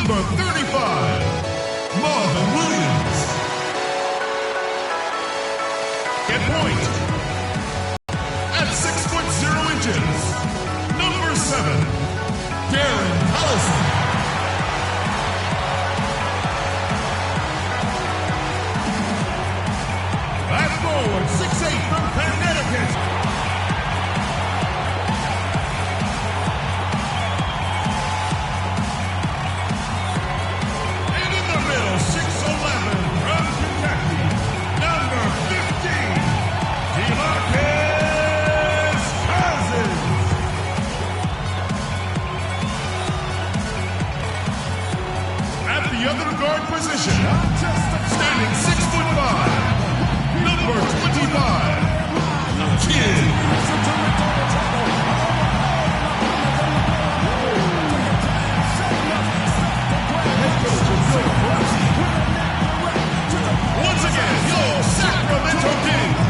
number 35, Marvin Williams. At point, at 6'0" number 7, Darren Collison. At forward, 6'8" from Connecticut. And in the middle, 6'11" from Kentucky, number 15, DeMarcus Cousins. At the other guard position, standing 6'5", number 25, the Kid. Once again, your Sacramento Kings.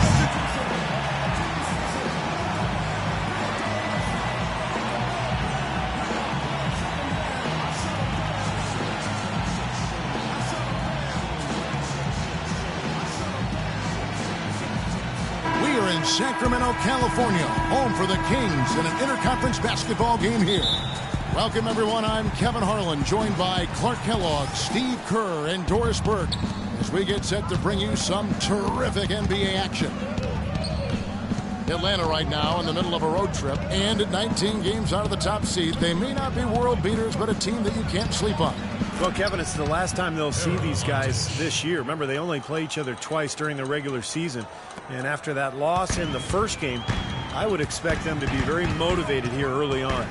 In Sacramento, California, home for the Kings in an interconference basketball game here. Welcome, everyone. I'm Kevin Harlan, joined by Clark Kellogg, Steve Kerr, and Doris Burke as we get set to bring you some terrific NBA action. Atlanta right now in the middle of a road trip, and at 19 games out of the top seed, they may not be world beaters, but a team that you can't sleep on. Well, Kevin, it's the last time they'll see these guys this year. Remember, they only play each other twice during the regular season. And after that loss in the first game, I would expect them to be very motivated here early on.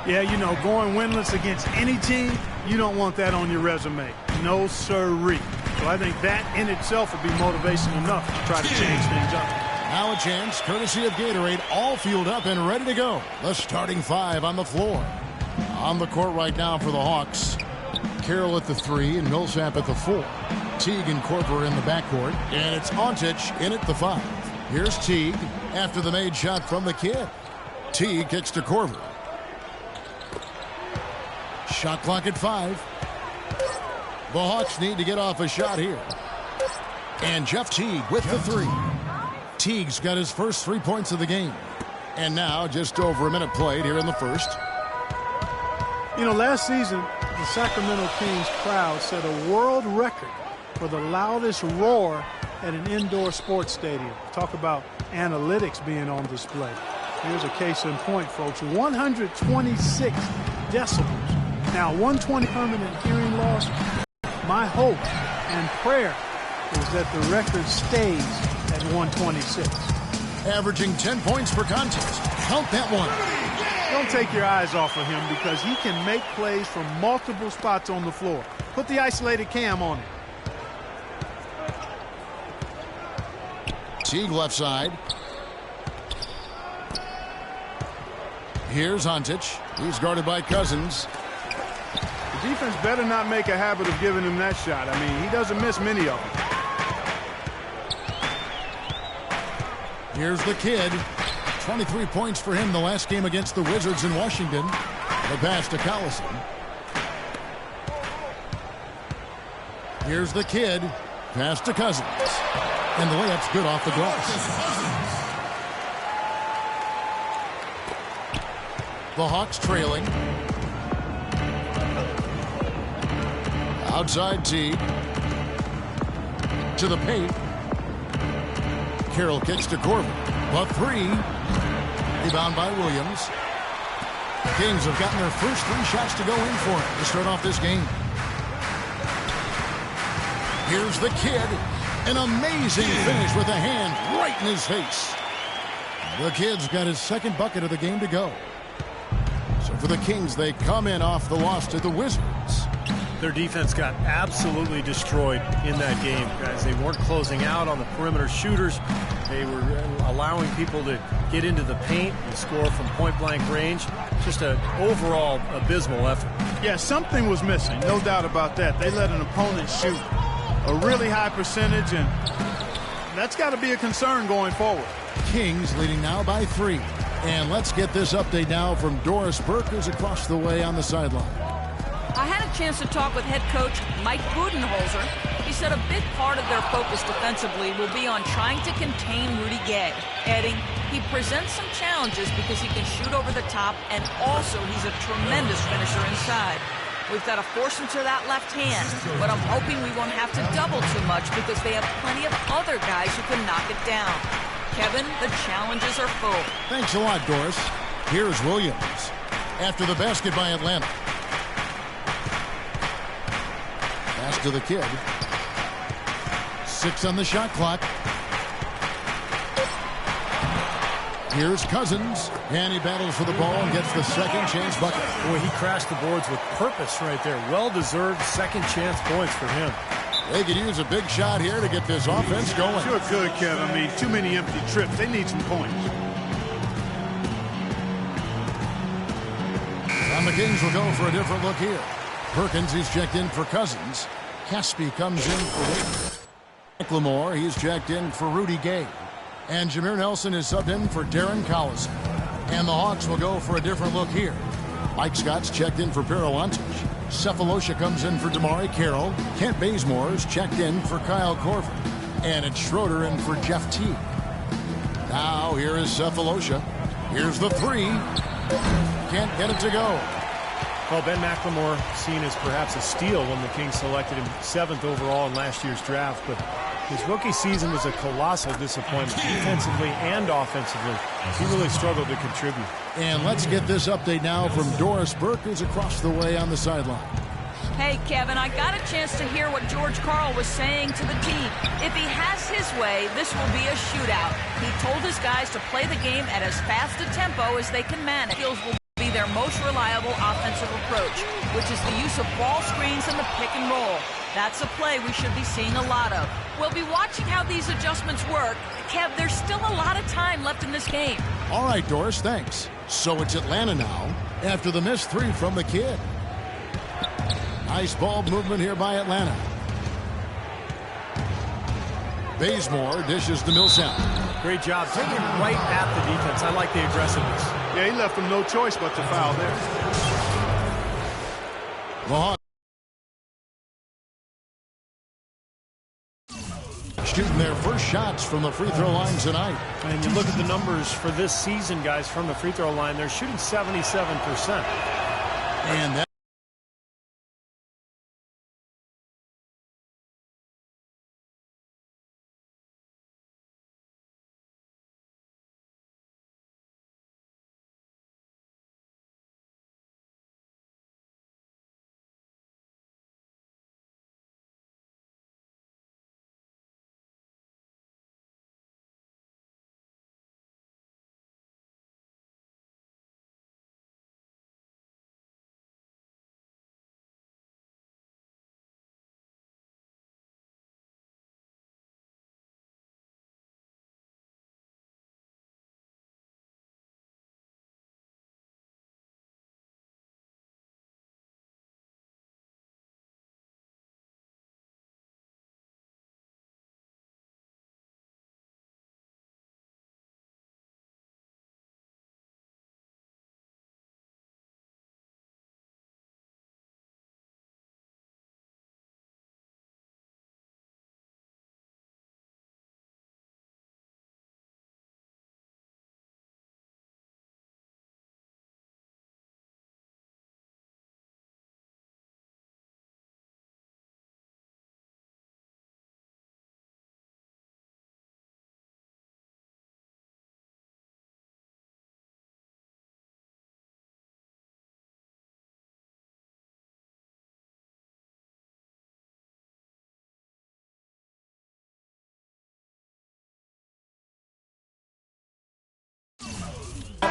Yeah, you know, going winless against any team, you don't want that on your resume. No sirree. So I think that in itself would be motivation enough to try to change things up. Now a chance, courtesy of Gatorade, all fueled up and ready to go. The starting 5 on the floor. On the court right now for the Hawks. Carroll at the 3 and Millsap at the 4. Teague and Korver in the backcourt, and it's Ontic in at the 5. Here's Teague after the made shot from the Kid. Teague kicks to Korver. Shot clock at 5. The Hawks need to get off a shot here. And Jeff Teague with the 3. Teague's got his first 3 points of the game. And now just over a minute played here in the first. You know, last season, the Sacramento Kings crowd set a world record for the loudest roar at an indoor sports stadium. Talk about analytics being on display. Here's a case in point, folks. 126 decibels. Now, 120 permanent hearing loss. My hope and prayer is that the record stays at 126. Averaging 10 points per contest. Count that one. Don't take your eyes off of him because he can make plays from multiple spots on the floor. Put the isolated cam on it. Teague left side. Here's Ontic. He's guarded by Cousins. The defense better not make a habit of giving him that shot. I mean, he doesn't miss many of them. Here's the Kid. 23 points for him the last game against the Wizards in Washington. The pass to Collison. Here's the Kid. Pass to Cousins. And the layup's good off the glass. The Hawks trailing. Outside Teague. To the paint. Carroll kicks to Korver. The 3. Rebound by Williams. The Kings have gotten their first 3 shots to go in for it to start off this game. Here's the Kid. An amazing finish with a hand right in his face. The Kid's got his second bucket of the game to go. So for the Kings, they come in off the loss to the Wizards. Their defense got absolutely destroyed in that game, guys. They weren't closing out on the perimeter shooters. They were allowing people to get into the paint and score from point-blank range. Just an overall abysmal effort. Yeah, something was missing, no doubt about that. They let an opponent shoot a really high percentage, and that's got to be a concern going forward. Kings leading now by 3. And let's get this update now from Doris Burke, who's across the way on the sideline. I had a chance to talk with head coach Mike Budenholzer. He said a big part of their focus defensively will be on trying to contain Rudy Gay, adding he presents some challenges because he can shoot over the top, and also he's a tremendous finisher inside. We've got to force him to that left hand, but I'm hoping we won't have to double too much because they have plenty of other guys who can knock it down. Kevin, the challenges are full. Thanks a lot, Doris. Here's Williams. After the basket by Atlanta. Pass to the kid. 6 on the shot clock. Here's Cousins, and he battles for the ball and gets the second chance bucket. Boy, he crashed the boards with purpose right there. Well-deserved second chance points for him. They could use a big shot here to get this offense going. Sure could, Kevin. I mean, too many empty trips. They need some points. And the Kings will go for a different look here. Perkins, he's checked in for Cousins. Caspi comes in for Wade. McLemore, he's checked in for Rudy Gay. And Jameer Nelson is subbed in for Darren Collison. And the Hawks will go for a different look here. Mike Scott's checked in for Perilontic. Cephalosha comes in for Damari Carroll. Kent Bazemore's checked in for Kyle Korver. And it's Schroeder in for Jeff Teague. Now here is Cephalosha. Here's the three. Can't get it to go. Well, Ben McLemore seen as perhaps a steal when the Kings selected him 7th overall in last year's draft, but his rookie season was a colossal disappointment, defensively and offensively. He really struggled to contribute. And let's get this update now from Doris Burke, who's across the way on the sideline. Hey, Kevin, I got a chance to hear what George Karl was saying to the team. If he has his way, this will be a shootout. He told his guys to play the game at as fast a tempo as they can manage. Skills will be their most reliable offensive approach, which is the use of ball screens and the pick and roll. That's a play we should be seeing a lot of. We'll be watching how these adjustments work. Kev, there's still a lot of time left in this game. All right, Doris, thanks. So it's Atlanta now after the missed three from the kid. Nice ball movement here by Atlanta. Bazemore dishes to Millsap. Great job taking right at the defense. I like the aggressiveness. Yeah, he left them no choice but to foul there. The Hawks shooting their first shots from the free throw line tonight. And you look at the numbers for this season, guys, from the free throw line, they're shooting 77%. And that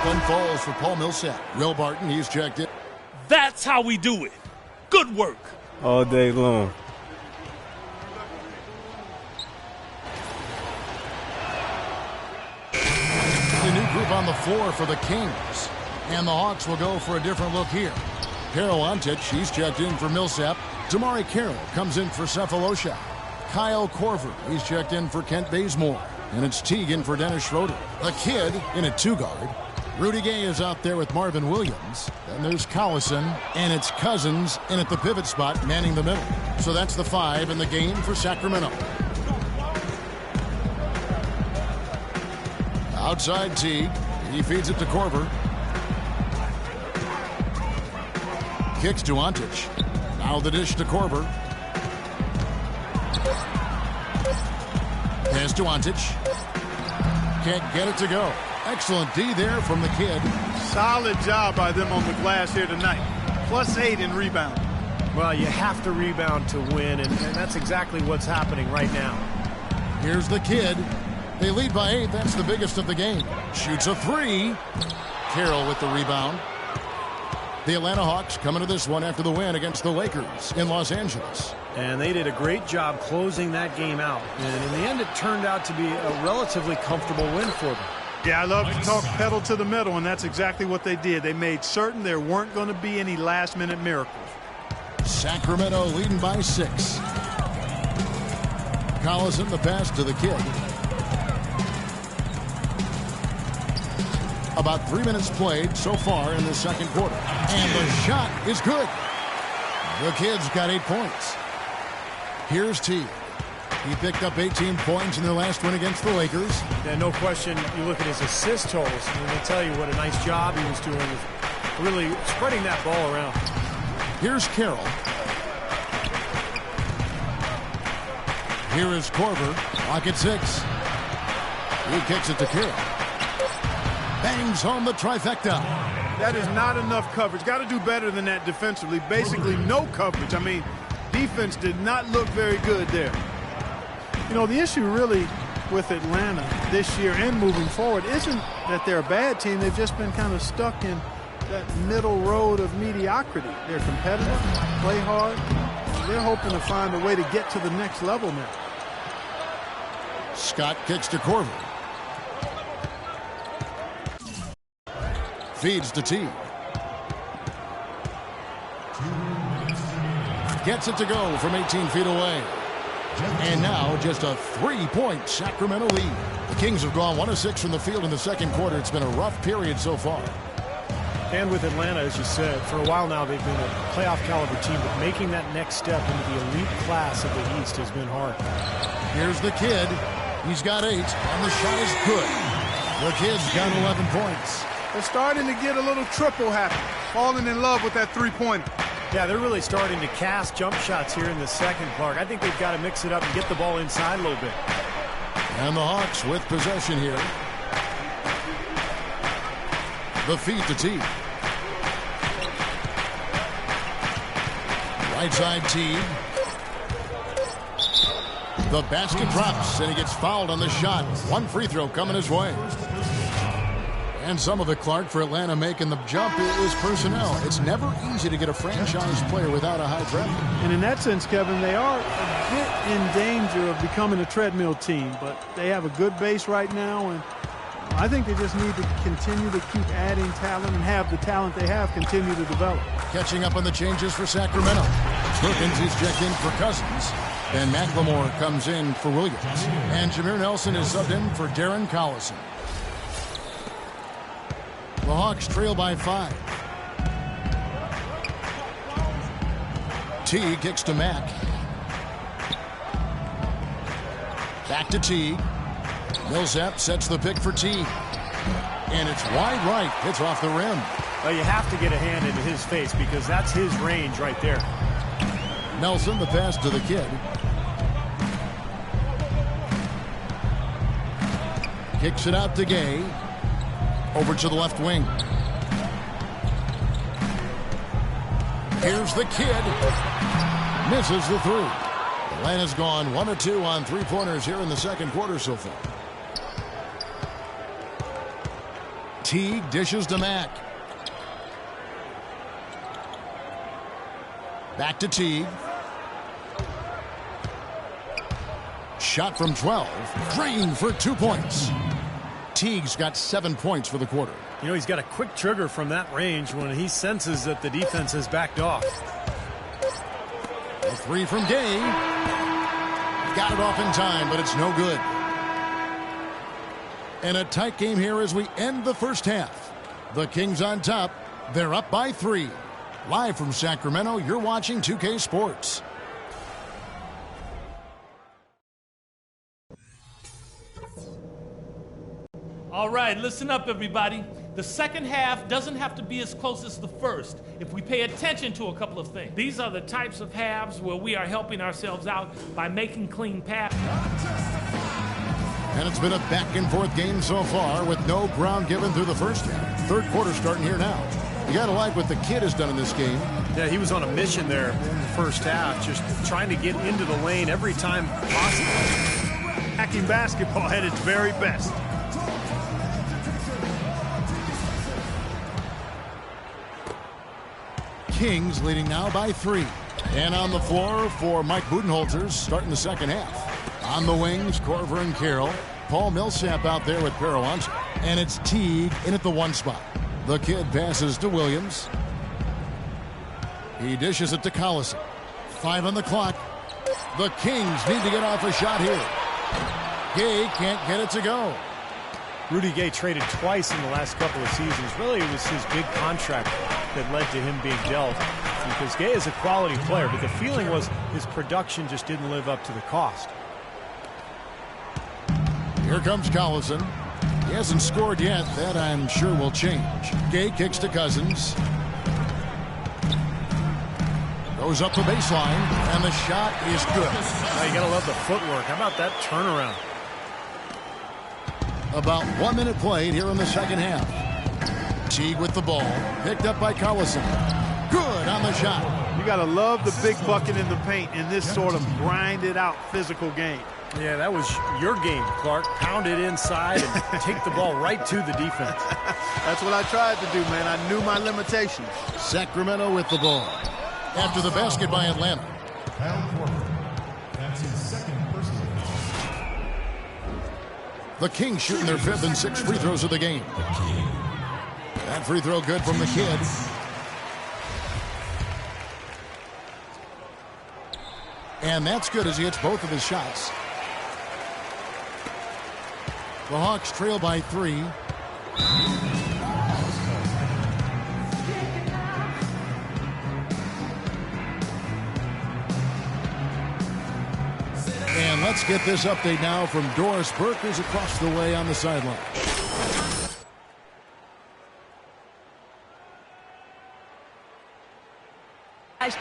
one falls for Paul Millsap. Will Barton, he's checked in. That's how we do it. Good work. All day long. The new group on the floor for the Kings. And the Hawks will go for a different look here. Perilontic, he's checked in for Millsap. Damari Carroll comes in for Cephalosha. Kyle Korver, he's checked in for Kent Bazemore. And it's Teague in for Dennis Schroeder. The kid in a two-guard. Rudy Gay is out there with Marvin Williams. Then there's Collison, and it's Cousins in at the pivot spot, manning the middle. So that's the 5 in the game for Sacramento. Outside Teague. He feeds it to Korver. Kicks to Ontic. Now the dish to Korver. Pass to Ontic. Can't get it to go. Excellent D there from the kid. Solid job by them on the glass here tonight. +8 in rebound. Well, you have to rebound to win, and that's exactly what's hawking right now. Here's the kid. They lead by 8. That's the biggest of the game. Shoots a 3. Carroll with the rebound. The Atlanta Hawks coming to this one after the win against the Lakers in Los Angeles. And they did a great job closing that game out. And in the end, it turned out to be a relatively comfortable win for them. Yeah, I love to talk pedal to the metal, and that's exactly what they did. They made certain there weren't going to be any last-minute miracles. Sacramento leading by 6. Collison the pass to the kid. About 3 minutes played so far in the second quarter. And the shot is good. The kid's got 8 points. Here's T. He picked up 18 points in their last win against the Lakers. And no question, you look at his assist totals, and they tell you what a nice job he was doing with really spreading that ball around. Here's Carroll. Here is Korver. Clock at 6. He kicks it to Carroll. Bangs home the trifecta. That is not enough coverage. Got to do better than that defensively. Basically no coverage. I mean, defense did not look very good there. You know, the issue really with Atlanta this year and moving forward isn't that they're a bad team. They've just been kind of stuck in that middle road of mediocrity. They're competitive, play hard. They're hoping to find a way to get to the next level now. Scott kicks to Korver. Feeds to T. Gets it to go from 18 feet away. And now just a 3-point Sacramento lead. The Kings have gone 1 of 6 from the field in the second quarter. It's been a rough period so far. And with Atlanta, as you said, for a while now they've been a playoff caliber team, but making that next step into the elite class of the East has been hard. Here's the kid. He's got 8, and the shot is good. The kid's got 11 points. They're starting to get a little triple happy, falling in love with that three-pointer. Yeah, they're really starting to cast jump shots here in the second, Clark. I think they've got to mix it up and get the ball inside a little bit. And the Hawks with possession here. The feed to T. Right side T. The basket drops, and he gets fouled on the shot. One free throw coming his way. And some of it, Clark, for Atlanta making the jump is personnel. It's never easy to get a franchise player without a high draft. And in that sense, Kevin, they are a bit in danger of becoming a treadmill team, but they have a good base right now, and I think they just need to continue to keep adding talent and have the talent they have continue to develop. Catching up on the changes for Sacramento. Perkins is checked in for Cousins. And McLemore comes in for Williams. And Jameer Nelson is subbed in for Darren Collison. The Hawks trail by 5. Teague kicks to Mack. Back to Teague. Millsap sets the pick for Teague. And it's wide right. Hits off the rim. Well, you have to get a hand into his face because that's his range right there. Nelson, the pass to the kid. Kicks it out to Gay. Over to the left wing. Here's the kid. Misses the 3. Atlanta's gone 1 of 2 on three-pointers here in the second quarter so far. Teague dishes to Mack. Back to Teague. Shot from 12. Drained for 2 points. Teague's got 7 points for the quarter. You know, he's got a quick trigger from that range when he senses that the defense has backed off. A 3 from Gay. Got it off in time, but it's no good. And a tight game here as we end the first half. The Kings on top. They're up by 3. Live from Sacramento, you're watching 2K Sports. All right, listen up, everybody. The second half doesn't have to be as close as the first if we pay attention to a couple of things. These are the types of halves where we are helping ourselves out by making clean passes. And it's been a back-and-forth game so far with no ground given through the first half. Third quarter starting here now. You got to like what the kid has done in this game. Yeah, he was on a mission there in the first half, just trying to get into the lane every time possible. Attacking basketball at its very best. Kings leading now by 3. And on the floor for Mike Budenholzer starting the second half. On the wings, Corver and Carroll. Paul Millsap out there with Parawanza. And it's Teague in at the 1 spot. The kid passes to Williams. He dishes it to Collison. 5 on the clock. The Kings need to get off a shot here. Gay can't get it to go. Rudy Gay traded twice in the last couple of seasons. Really, it was his big contract that led to him being dealt, because Gay is a quality player, but the feeling was his production just didn't live up to the cost. Here comes Collison. He hasn't scored yet. That, I'm sure, will change. Gay kicks to Cousins. Goes up the baseline, and the shot is good. Now you gotta love the footwork. How about that turnaround? About 1 minute played here in the second half. Teague with the ball. Picked up by Collison. Good on the shot. You got to love the big bucket in the paint in this sort of grinded-out physical game. Yeah, that was your game, Clark. Pound it inside and take the ball right to the defense. That's what I tried to do, man. I knew my limitations. Sacramento with the ball. After the basket by Atlanta. That's his second personal foul. The Kings shooting their 5th and 6th free throws of the game. That free throw good from the kid. And that's good as he hits both of his shots. The Hawks trail by 3. And let's get this update now from Doris Burke, who's across the way on the sideline.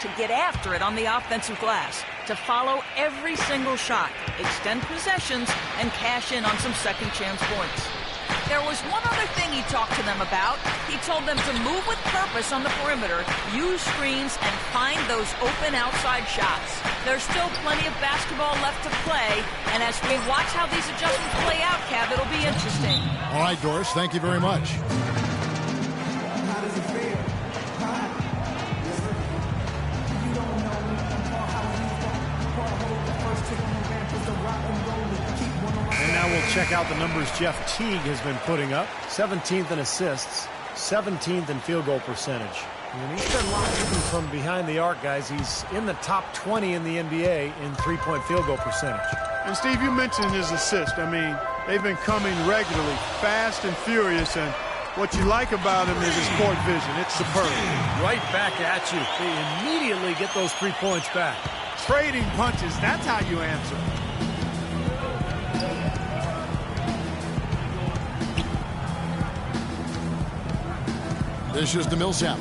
To get after it on the offensive glass, to follow every single shot, extend possessions, and cash in on some second chance points. There was one other thing he talked to them about. He told them to move with purpose on the perimeter, use screens, and find those open outside shots. There's still plenty of basketball left to play, and as we watch how these adjustments play out, Cav, it'll be interesting. All right, Doris, thank you very much. We'll check out the numbers Jeff Teague has been putting up. 17th in assists, 17th in field goal percentage. And he's been launching from behind the arc, guys. He's in the top 20 in the NBA in three-point field goal percentage. And, Steve, you mentioned his assist. I mean, they've been coming regularly, fast and furious, and what you like about him is his court vision. It's superb. Right back at you. They immediately get those 3 points back. Trading punches, that's how you answer. This is the Millsap.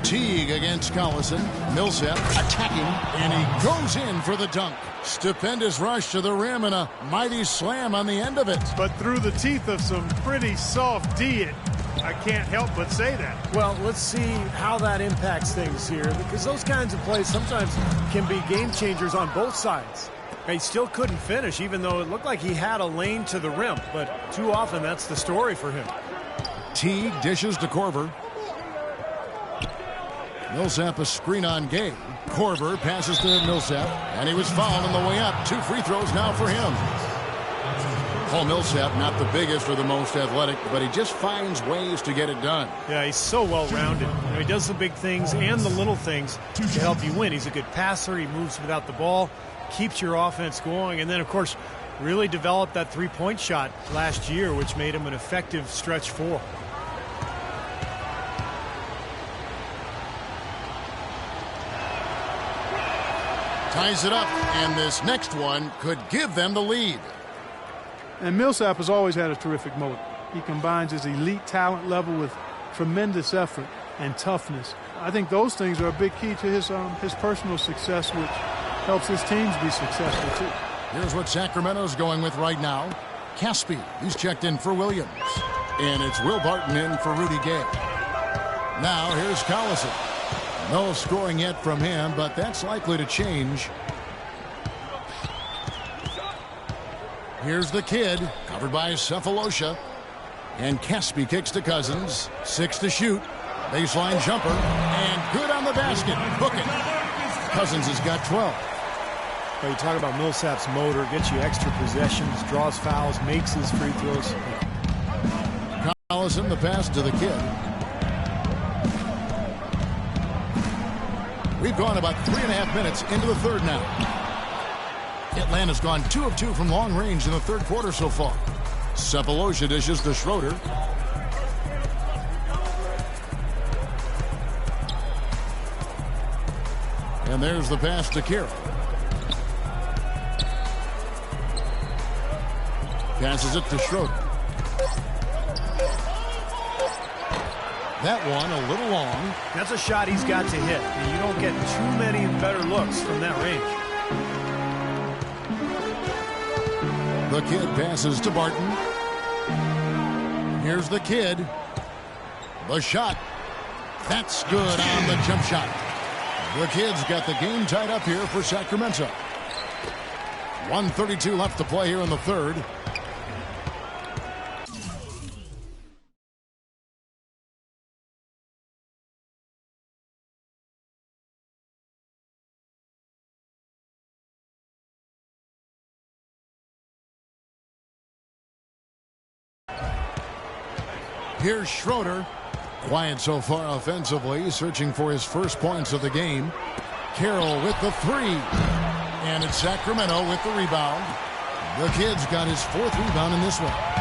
Teague against Collison. Millsap attacking, and he goes in for the dunk. Stupendous rush to the rim and a mighty slam on the end of it. But through the teeth of some pretty soft D, I can't help but say that. Well, let's see how that impacts things here, because those kinds of plays sometimes can be game changers on both sides. He still couldn't finish, even though it looked like he had a lane to the rim, but too often that's the story for him. Teague dishes to Corver. Millsap a screen on Gay. Corver passes to Millsap, and he was fouled on the way up. 2 free throws now for him. Paul Millsap, not the biggest or the most athletic, but he just finds ways to get it done. Yeah, he's so well-rounded. You know, he does the big things and the little things to help you win. He's a good passer. He moves without the ball, keeps your offense going, and then, of course, Really developed that three-point shot last year, which made him an effective stretch four. Ties it up, and this next one could give them the lead. And Millsap has always had a terrific motor. He combines his elite talent level with tremendous effort and toughness. I think those things are a big key to his personal success, which helps his teams be successful too. Here's what Sacramento's going with right now. Caspi, he's checked in for Williams. And it's Will Barton in for Rudy Gay. Now here's Collison. No scoring yet from him, but that's likely to change. Here's the kid, covered by Cephalosha. And Caspi kicks to Cousins. 6 to shoot. Baseline jumper. And good on the basket. Book it. Cousins has got 12. Well, you talk about Millsap's motor, gets you extra possessions, draws fouls, makes his free throws. Collison, the pass to the kid. We've gone about 3.5 minutes into the third now. Atlanta's gone 2 of 2 from long range in the third quarter so far. Cephalosha dishes to Schroeder. And there's the pass to Carroll. Passes it to Schroeder. That one a little long. That's a shot he's got to hit. And you don't get too many better looks from that range. The kid passes to Barton. Here's the kid. The shot. That's good on the jump shot. The kid's got the game tied up here for Sacramento. 1:32 left to play here in the third. Here's Schroeder. Quiet so far offensively, searching for his first points of the game. Carroll with the three. And it's Sacramento with the rebound. The kid's got his 4th rebound in this one.